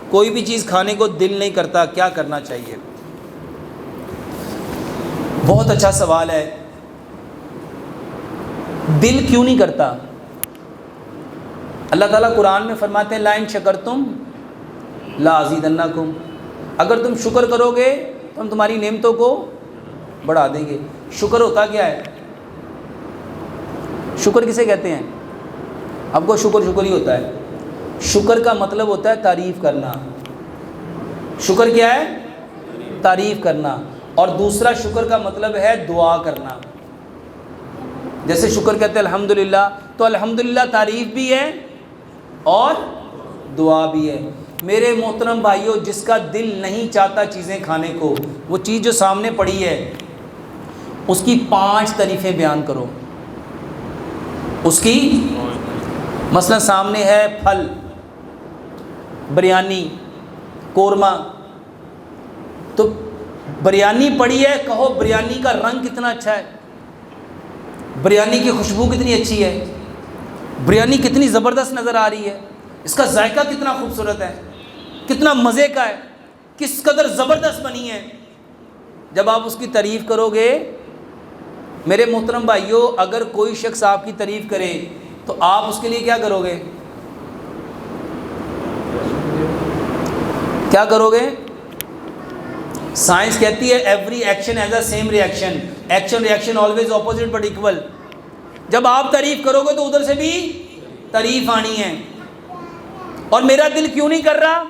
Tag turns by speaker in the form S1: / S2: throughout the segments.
S1: کوئی بھی چیز کھانے کو دل نہیں کرتا، کیا کرنا چاہیے؟ بہت اچھا سوال ہے. دل کیوں نہیں کرتا؟ اللہ تعالیٰ قرآن میں فرماتے ہیں لَئِن شَكَرْتُمْ لَأَزِيدَنَّكُمْ، اگر تم شکر کرو گے تو ہم تمہاری نعمتوں کو بڑھا دیں گے. شکر ہوتا کیا ہے؟ شکر کسے کہتے ہیں؟ اب کو شکر ہی ہوتا ہے. شکر کا مطلب ہوتا ہے تعریف کرنا. شکر کیا ہے؟ تعریف کرنا. اور دوسرا شکر کا مطلب ہے دعا کرنا. جیسے شکر کہتے ہیں الحمدللہ، تو الحمدللہ تعریف بھی ہے اور دعا بھی ہے. میرے محترم بھائیوں، جس کا دل نہیں چاہتا چیزیں کھانے کو، وہ چیز جو سامنے پڑی ہے اس کی 5 تعریفیں بیان کرو. اس کی مثلا سامنے ہے پھل، بریانی، قورمہ، تو بریانی پڑی ہے، کہو بریانی کا رنگ کتنا اچھا ہے، بریانی کی خوشبو کتنی اچھی ہے، بریانی کتنی زبردست نظر آ رہی ہے، اس کا ذائقہ کتنا خوبصورت ہے، کتنا مزے کا ہے، کس قدر زبردست بنی ہے. جب آپ اس کی تعریف کرو گے میرے محترم بھائیوں، اگر کوئی شخص آپ کی تعریف کرے تو آپ اس کے لیے کیا کرو گے؟ کیا کرو گے؟ سائنس کہتی ہے every action has a same reaction, action reaction always opposite but equal. جب آپ تعریف کرو گے تو ادھر سے بھی تعریف آنی ہے. اور میرا دل کیوں نہیں کر رہا؟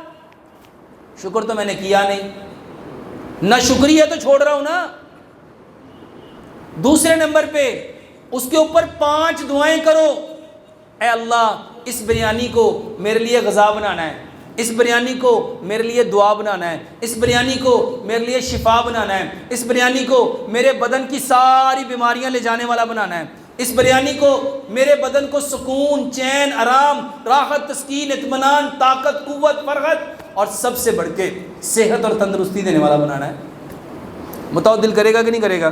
S1: شکر تو میں نے کیا نہیں، نہ شکریہ تو چھوڑ رہا ہوں نا. دوسرے نمبر پہ اس کے اوپر 5 دعائیں کرو. اے اللہ، اس بریانی کو میرے لیے غذا بنانا ہے، اس بریانی کو میرے لیے دعا بنانا ہے، اس بریانی کو میرے لیے شفا بنانا ہے، اس بریانی کو میرے بدن کی ساری بیماریاں لے جانے والا بنانا ہے، اس بریانی کو میرے بدن کو سکون، چین، آرام، راحت، تسکین، اطمینان، طاقت، قوت، فرحت اور سب سے بڑھ کے صحت اور تندرستی دینے والا بنانا ہے. بتاؤ دل کرے گا کہ نہیں کرے گا؟